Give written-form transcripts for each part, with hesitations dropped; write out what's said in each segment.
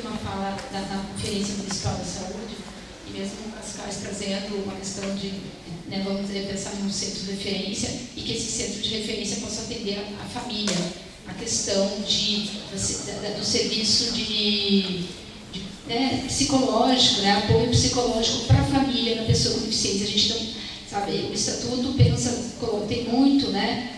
foi uma fala na Conferência Municipal da Saúde, e mesmo o Cascais trazendo uma questão de, né, vamos dizer, pensar em um centro de referência, e que esse centro de referência possa atender a família, a questão do serviço né, psicológico, né, apoio psicológico para a família da pessoa com deficiência. A gente não, sabe, o Estatuto tem muito, né,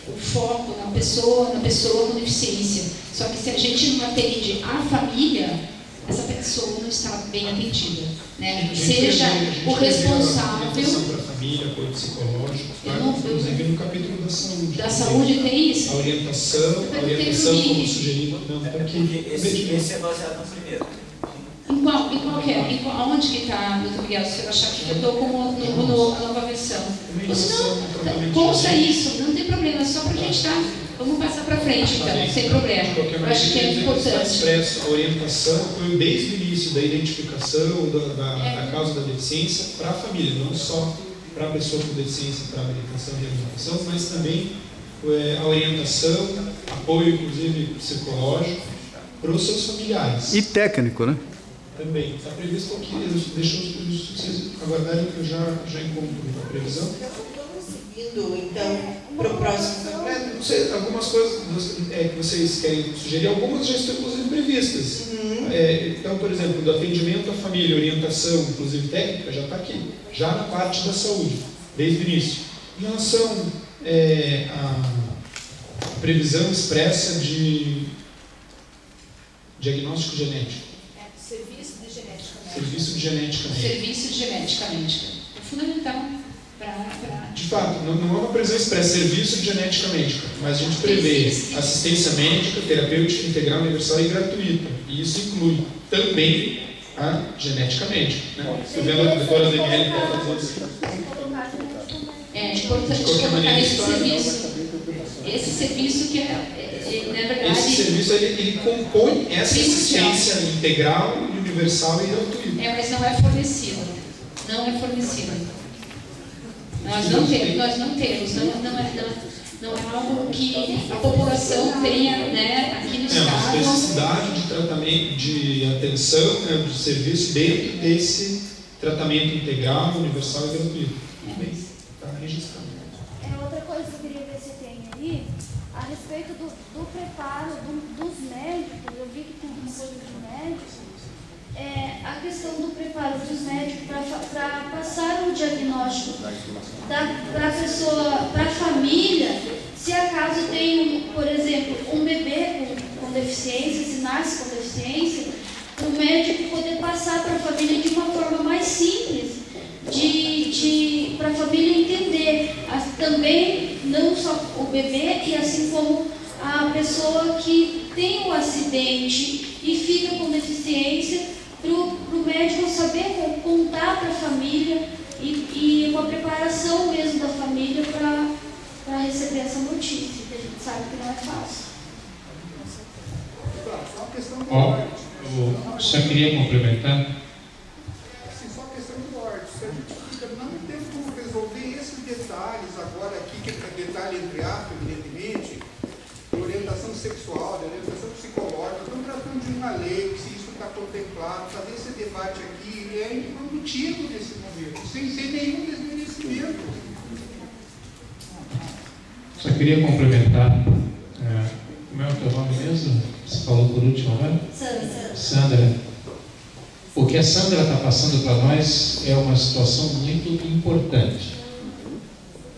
o foco na pessoa com deficiência. Só que se a gente não atende a família, essa pessoa não está bem atendida, né? Seja o responsável. Para a família, apoio psicológico, inclusive no capítulo da saúde. Da saúde tem isso? A orientação como sugerido. Não, está aqui. Esse é baseado no primeiro. Em qual que é? Onde que está, doutor Miguel? Se eu achar que eu estou com a nova versão. Ou senão, consta isso, não tem problema, só para a gente estar. Vamos passar para frente, então, sem problema. Eu acho que é importante. Expresso a orientação foi desde o início da identificação da causa da deficiência para a família, não só para a pessoa com deficiência, para a habilitação e reabilitação, mas também a orientação, apoio, inclusive, psicológico, para os seus familiares. E técnico, né? Também. Está previsto aqui, deixa vocês aguardarem que eu já encontro a previsão. Então, para o próximo campeonato? Não sei, algumas coisas que vocês querem sugerir, algumas já estão inclusive previstas. Então, por exemplo, do atendimento à família, orientação, inclusive técnica, já está aqui, já na parte da saúde, desde o início. Em relação à previsão expressa de diagnóstico genético. Serviço de genética médica. Serviço de genética médica. Serviço de genética médica. É fundamental. De fato, não é uma previsão expressa, serviço de genética médica, mas a gente prevê assistência médica, terapêutica integral, universal e gratuita. E isso inclui também a genética médica. Né? Estou vendo a doutora Daniela está fazendo isso. É importante colocar esse serviço. Esse serviço que na verdade... Esse serviço ele compõe essa assistência integral, universal e gratuita. Mas não é fornecido. Não é fornecido. Nós não temos, não é algo que a população tenha, né, aqui no estado. É uma necessidade de tratamento, de atenção, né, de serviço dentro desse tratamento integral, universal e gratuito. Está registrado. Outra coisa que eu queria ver se tem aí, a respeito do preparo dos médicos, eu vi que tem uma coisa de médicos. A questão do preparo dos médicos para passar o diagnóstico para a pessoa, para a família, se acaso tem, por exemplo, um bebê com deficiência, se nasce com deficiência, o médico poder passar para a família de uma forma mais simples, para a família entender, também não só o bebê, e assim como a pessoa que tem o acidente e fica com deficiência, para o médico saber contar para a família e uma preparação mesmo da família para receber essa notícia, que a gente sabe que não é fácil. Eu só queria complementar. Assim, só a questão do ordem. Se a gente fica, não tem como resolver esses detalhes agora aqui, que é detalhe entre aspas, evidentemente, de orientação sexual, de orientação psicológica, estamos tratando de uma lei, se isso está contemplado, fazer esse debate aqui é improdutivo nesse momento, sem nenhum desmerecimento. Só queria complementar. Como é o teu nome mesmo? Você falou por último, né? Sandra. O que a Sandra está passando para nós é uma situação muito importante.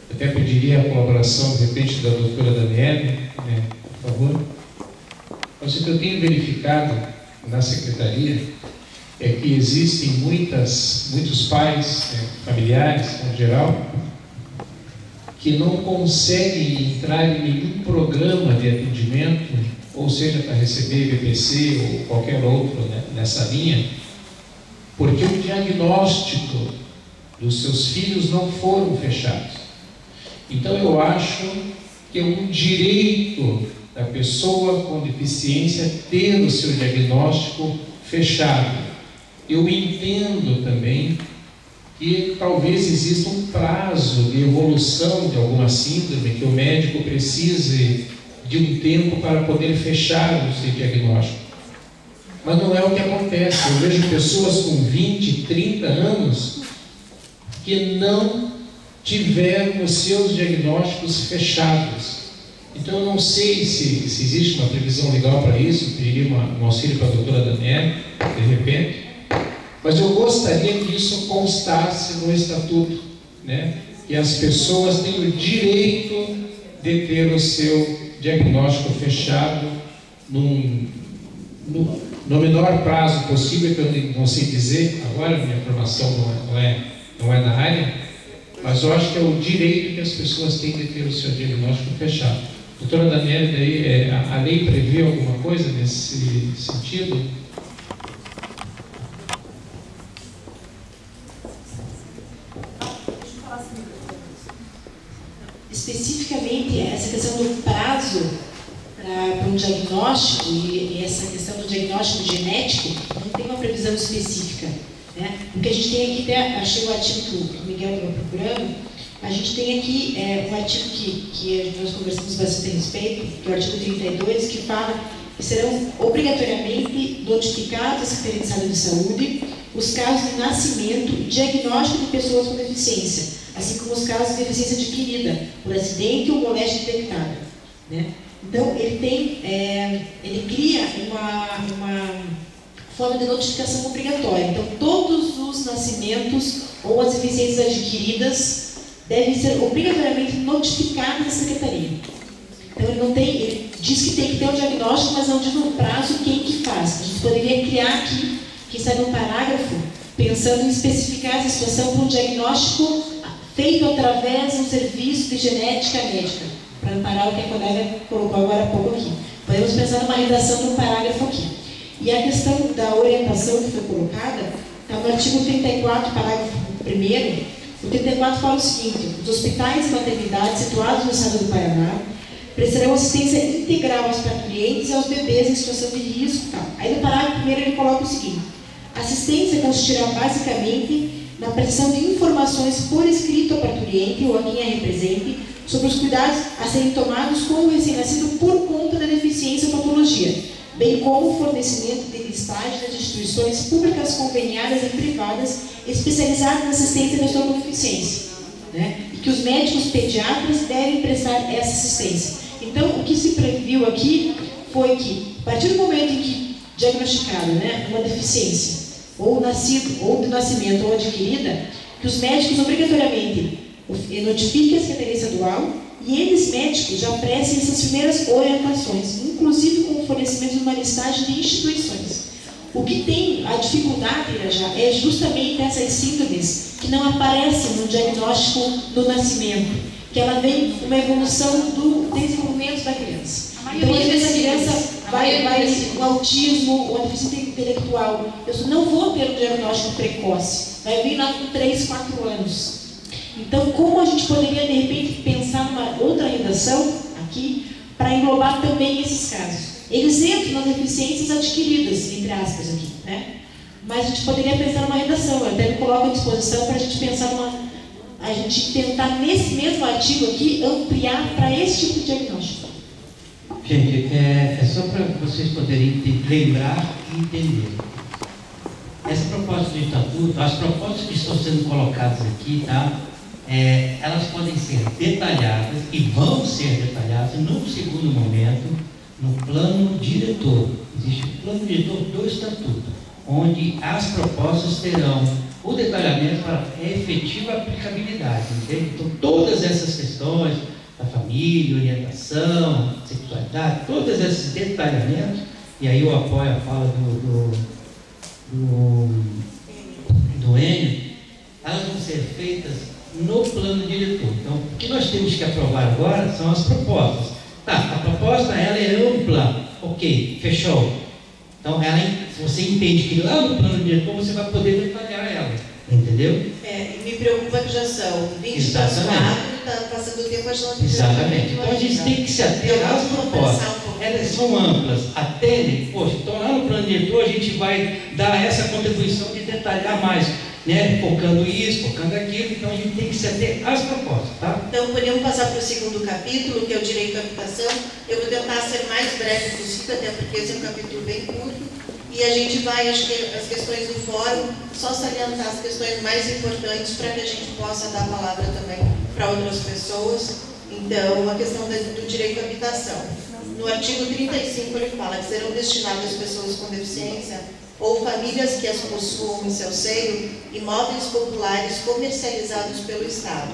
Eu até pediria a colaboração, de repente, da doutora Daniela, né, por favor. Mas o que eu tenho verificado na secretaria é que existem muitos pais, familiares, em geral, que não conseguem entrar em nenhum programa de atendimento, ou seja, para receber BPC ou qualquer outro, né, nessa linha, porque o diagnóstico dos seus filhos não foram fechados. Então eu acho que é um direito da pessoa com deficiência ter o seu diagnóstico fechado. Eu entendo também que talvez exista um prazo de evolução de alguma síndrome, que o médico precise de um tempo para poder fechar o seu diagnóstico. Mas não é o que acontece. Eu vejo pessoas com 20, 30 anos que não tiveram os seus diagnósticos fechados. Então eu não sei se existe uma previsão legal para isso. Eu pediria um auxílio para a doutora Daniela, de repente. Mas eu gostaria que isso constasse no estatuto, né? Que as pessoas têm o direito de ter o seu diagnóstico fechado no menor prazo possível, que eu não sei dizer agora, minha formação não é na área, mas eu acho que é o direito que as pessoas têm de ter o seu diagnóstico fechado. Doutora Daniela, daí, a lei prevê alguma coisa nesse sentido? Especificamente, essa questão do prazo para um diagnóstico e essa questão do diagnóstico genético não tem uma previsão específica, né? O que a gente tem aqui, achei o artigo que o Miguel estava procurando, a gente tem aqui um artigo que nós conversamos bastante a respeito, que é o artigo 32, que fala que serão obrigatoriamente notificados à Secretaria de Estado de Saúde os casos de nascimento e diagnóstico de pessoas com deficiência, assim como os casos de deficiência adquirida por acidente ou moléstia detectada, né? Então, ele cria uma forma de notificação obrigatória. Então, todos os nascimentos ou as deficiências adquiridas devem ser obrigatoriamente notificados à Secretaria. Então, ele diz que tem que ter um diagnóstico, mas não diz no prazo quem que faz. A gente poderia criar aqui, quem sabe um parágrafo, pensando em especificar essa situação para um diagnóstico feito através de um serviço de genética médica, para amparar o que a colega colocou agora há pouco aqui. Podemos pensar numa redação de um parágrafo aqui. E a questão da orientação que foi colocada está no artigo 34, parágrafo 1º. O 34 fala o seguinte: os hospitais e maternidades situados no estado do Paraná prestarão assistência integral aos parturientes e aos bebês em situação de risco. Tal. Aí no parágrafo 1º ele coloca o seguinte: a assistência consistirá basicamente na prestação de informações por escrito ao parturiente ou a quem a represente sobre os cuidados a serem tomados com o recém-nascido por conta da deficiência ou patologia, bem como o fornecimento de listagem das instituições públicas conveniadas e privadas especializadas na assistência à pessoa com deficiência, né? E que os médicos pediatras devem prestar essa assistência. Então, o que se previu aqui foi que, a partir do momento em que diagnosticado, né, uma deficiência, ou nascido, ou de nascimento ou adquirida, que os médicos obrigatoriamente notifiquem a Secretaria Estadual e eles, médicos, já prestem essas primeiras orientações, inclusive com o fornecimento de uma listagem de instituições. O que tem a dificuldade, já, é justamente essas síndromes que não aparecem no diagnóstico do nascimento, que ela vem uma evolução do desenvolvimento da criança. Então, às vezes a criança vai com autismo ou deficiência intelectual. Eu não vou ter um diagnóstico precoce, vai vir lá com 3, 4 anos. Então, como a gente poderia, de repente, pensar numa outra redação aqui, para englobar também esses casos? Eles entram nas deficiências adquiridas, entre aspas, aqui, né? Mas a gente poderia pensar numa redação, eu até me coloco à disposição para a gente pensar a gente tentar, nesse mesmo artigo aqui, ampliar para esse tipo de diagnóstico. Gente, é só para vocês poderem lembrar e entender. Essa proposta de estatuto, as propostas que estão sendo colocadas aqui, tá? Elas podem ser detalhadas e vão ser detalhadas num segundo momento no plano diretor. Existe o plano diretor do estatuto, onde as propostas terão o detalhamento para a efetiva aplicabilidade, entende? Então, todas essas questões da família, orientação, sexualidade, todos esses detalhamentos, e aí eu apoio a fala do Enio, elas vão ser feitas no plano diretor. Então, o que nós temos que aprovar agora são as propostas. Tá, a proposta ela é ampla, ok, fechou. Então, se você entende que lá no plano diretor você vai poder detalhar ela, entendeu? Me preocupa que já são 20 para 4, está passando o tempo, a gente não. Exatamente. Então, a gente tem que se ater às propostas. Elas são amplas, atendem, poxa, então lá no plano diretor a gente vai dar essa contribuição de detalhar mais. né, focando isso, focando aquilo, então a gente tem que se ater às propostas, tá? Então, podemos passar para o segundo capítulo, que é o direito à habitação. Eu vou tentar ser mais breve possível, até porque esse é um capítulo bem curto, e a gente vai, acho que as questões do fórum, só salientar as questões mais importantes para que a gente possa dar a palavra também para outras pessoas. Então, a questão do direito à habitação. No artigo 35, ele fala que serão destinadas pessoas com deficiência ou famílias que as possuam em seu seio imóveis populares comercializados pelo Estado.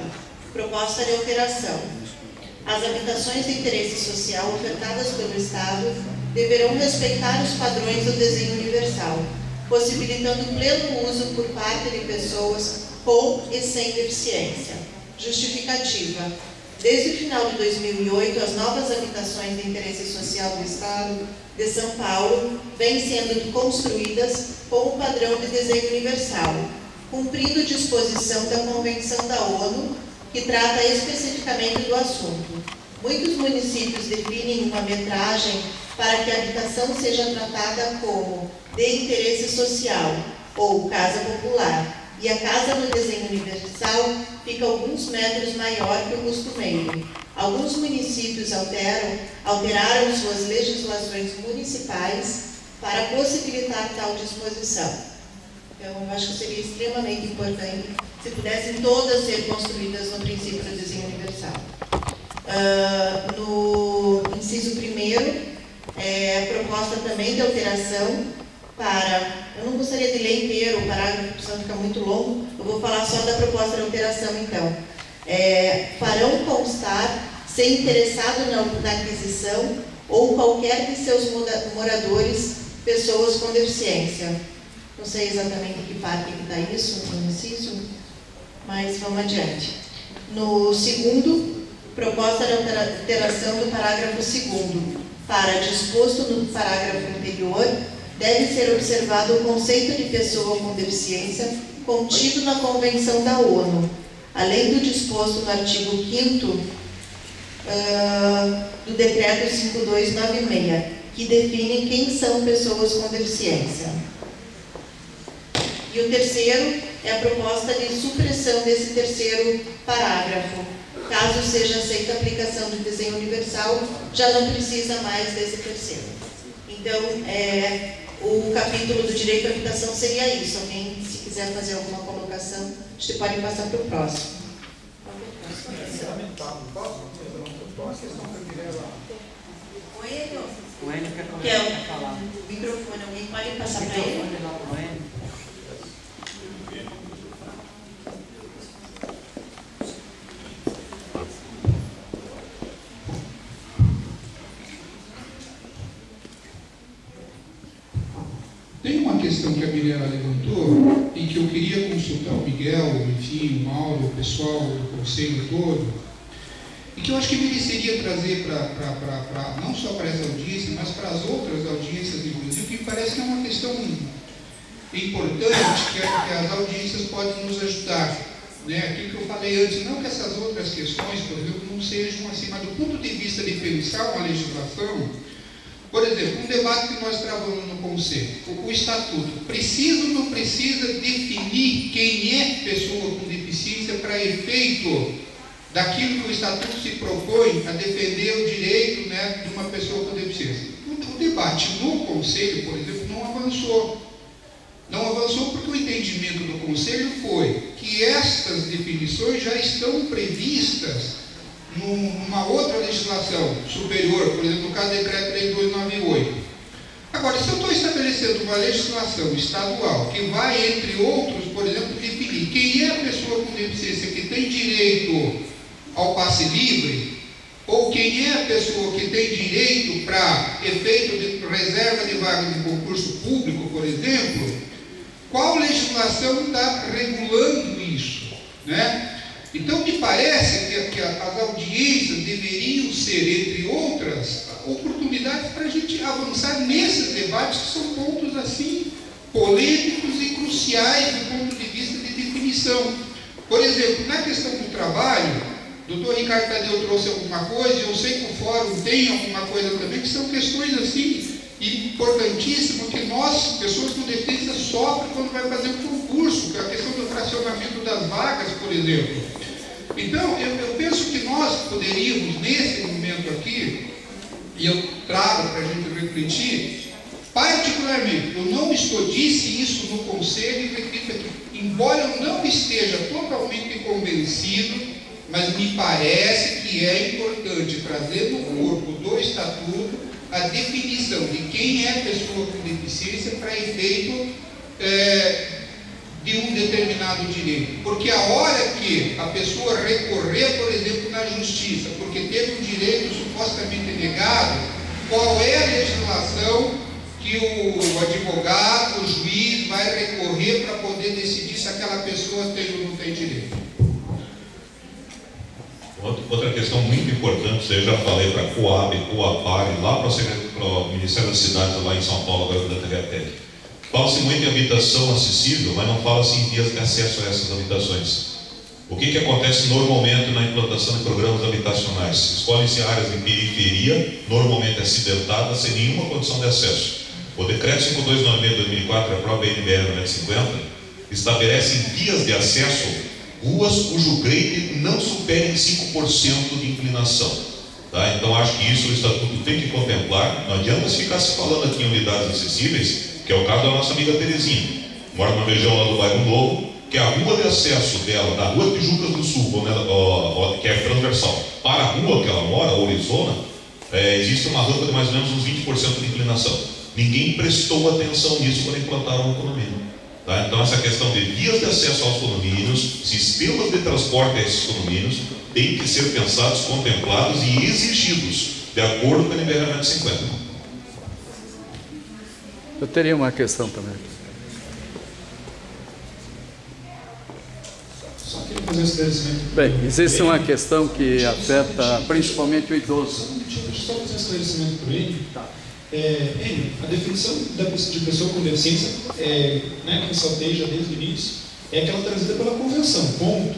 Proposta de alteração. As habitações de interesse social ofertadas pelo Estado deverão respeitar os padrões do desenho universal, possibilitando pleno uso por parte de pessoas com e sem deficiência. Justificativa. Desde o final de 2008, as novas habitações de interesse social do Estado de São Paulo vêm sendo construídas com o padrão de desenho universal, cumprindo disposição da Convenção da ONU, que trata especificamente do assunto. Muitos municípios definem uma metragem para que a habitação seja tratada como de interesse social ou casa popular, e a casa no desenho universal fica alguns metros maior que o costumeiro. Alguns municípios alteraram suas legislações municipais para possibilitar tal disposição. Então, eu acho que seria extremamente importante se pudessem todas ser construídas no princípio do desenho universal. No inciso 1º, proposta também de alteração para... Eu não gostaria de ler inteiro o parágrafo, senão fica muito longo. Eu vou falar só da proposta de alteração, então. Farão constar ser interessado na aquisição ou qualquer de seus moradores, pessoas com deficiência. Não sei exatamente em que parte que está isso, no inciso, mas vamos adiante. No segundo, proposta de alteração do parágrafo 2º. Para disposto no parágrafo anterior, deve ser observado o conceito de pessoa com deficiência contido na Convenção da ONU, além do disposto no artigo 5º do Decreto 5296, que define quem são pessoas com deficiência. E o terceiro é a proposta de supressão desse terceiro parágrafo. Caso seja aceita a aplicação do desenho universal, já não precisa mais desse terceiro. Então, o capítulo do direito à habitação seria isso. Alguém, se quiser fazer alguma colocação, a gente pode passar para o próximo. O Enio quer falar. O microfone, alguém pode passar para ele? Tem uma questão que a Mirella levantou e que eu queria consultar o Miguel, enfim, o Mauro, o pessoal do conselho todo, e que eu acho que mereceria trazer não só para essa audiência, mas para as outras audiências, inclusive, que me parece que é uma questão importante que as audiências podem nos ajudar. Né? Aquilo que eu falei antes, não que essas outras questões, por exemplo, não sejam assim, mas do ponto de vista de pensar uma legislação. Por exemplo, um debate que nós travamos no Conselho, o Estatuto, precisa ou não precisa definir quem é pessoa com deficiência para efeito daquilo que o Estatuto se propõe a defender o direito, né, de uma pessoa com deficiência? O debate no Conselho, por exemplo, não avançou. Não avançou porque o entendimento do Conselho foi que estas definições já estão previstas numa outra legislação superior, por exemplo, no caso do Decreto-Lei 298. Agora, se eu estou estabelecendo uma legislação estadual que vai, entre outros, por exemplo, definir quem é a pessoa com deficiência que tem direito ao passe livre, ou quem é a pessoa que tem direito para efeito de reserva de vaga de concurso público, por exemplo, qual legislação está regulando isso, né? Então, me parece que as audiências deveriam ser, entre outras, oportunidades para a gente avançar nesses debates que são pontos, assim, polêmicos e cruciais do ponto de vista de definição. Por exemplo, na questão do trabalho, o doutor Ricardo Tadeu trouxe alguma coisa, eu sei que o fórum tem alguma coisa também, que são questões, assim, importantíssimo que nós, pessoas com deficiência, sofrem quando vai fazer um concurso, que é a questão do fracionamento das vagas, por exemplo. Então, eu penso que nós poderíamos, nesse momento aqui, e eu trago para a gente refletir, particularmente, eu não disse isso no conselho e repito aqui, embora eu não esteja totalmente convencido, mas me parece que é importante trazer no corpo do Estatuto a definição de quem é pessoa com deficiência para efeito de um determinado direito. Porque a hora que a pessoa recorrer, por exemplo, na justiça, porque teve um direito supostamente negado, qual é a legislação que o advogado, o juiz vai recorrer para poder decidir se aquela pessoa tem ou não tem direito? Outra questão muito importante, eu já falei para a Coab, Coapar, lá para o Ministério das Cidades, lá em São Paulo, agora da TVATEC. Fala-se muito em habitação acessível, mas não fala-se em vias de acesso a essas habitações. O que acontece normalmente na implantação de programas habitacionais? Escolhem-se áreas em periferia, normalmente acidentadas, sem nenhuma condição de acesso. O Decreto 5296 de 2004, a própria NBR 950, estabelece vias de acesso, ruas cujo grade não superem 5% de inclinação. Tá? Então acho que isso o Estatuto tem que contemplar. Não adianta ficar se falando aqui em unidades acessíveis, que é o caso da nossa amiga Terezinha, mora na região lá do Bairro Novo, que a rua de acesso dela, da Rua Tijucas do Sul, que é transversal, para a rua que ela mora, Orizona, existe uma rampa de mais ou menos uns 20% de inclinação. Ninguém prestou atenção nisso quando implantaram o condomínio. Tá? Então essa questão de vias de acesso aos condomínios, sistemas de transporte a esses condomínios, tem que ser pensados, contemplados e exigidos, de acordo com a NBR 950. Eu teria uma questão também. Só queria fazer um esclarecimento. Bem, existe uma questão que afeta principalmente o idoso. Deixa eu só fazer um esclarecimento para ele. A definição de pessoa com deficiência, que ressaltei já desde o início, é aquela trazida pela Convenção, ponto.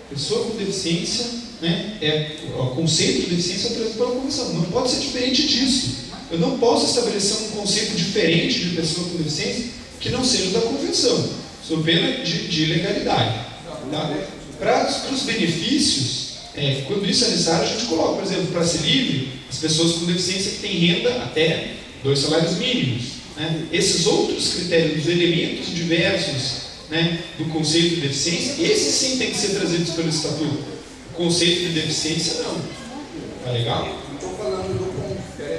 Pessoa com deficiência, o conceito de deficiência é trazido pela Convenção, não pode ser diferente disso. Eu não posso estabelecer um conceito diferente de pessoa com deficiência que não seja da Convenção, sob pena de ilegalidade. Tá? Para os benefícios, quando isso é necessário, a gente coloca, por exemplo, para ser livre, as pessoas com deficiência que têm renda até 2 salários mínimos. Esses outros critérios, os elementos diversos do conceito de deficiência, esses sim têm que ser trazidos pelo Estatuto. O conceito de deficiência, não. Tá legal? Estou falando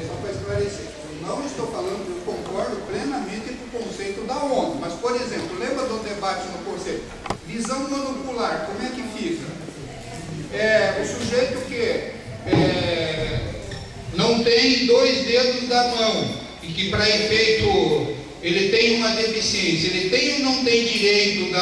só para esclarecer, não estou falando, eu concordo plenamente com o conceito da ONU, mas, por exemplo, lembra do debate no conceito? Visão monocular, como é que fica? O sujeito que não tem 2 dedos da mão e que para efeito ele tem uma deficiência, ele tem ou não tem direito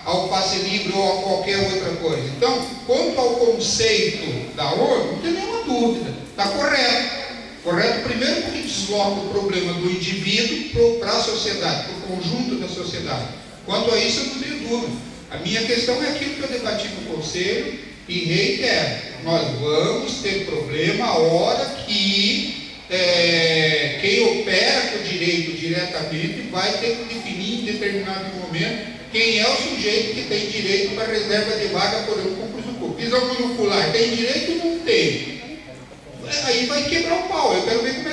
ao passe livre ou a qualquer outra coisa? Então, quanto ao conceito da ONU, não tem nenhuma dúvida, está correto. Correto primeiro porque desloca o problema do indivíduo para a sociedade, para o conjunto da sociedade. Quanto a isso eu não tenho dúvida. A minha questão é aquilo que eu debati no conselho e reitero, nós vamos ter problema a hora que quem opera com o direito diretamente vai ter que definir em determinado momento quem é o sujeito que tem direito para reserva de vaga por um concurso público. Visão monocular, tem direito ou não tem? Aí vai quebrar o pau. Eu quero ver como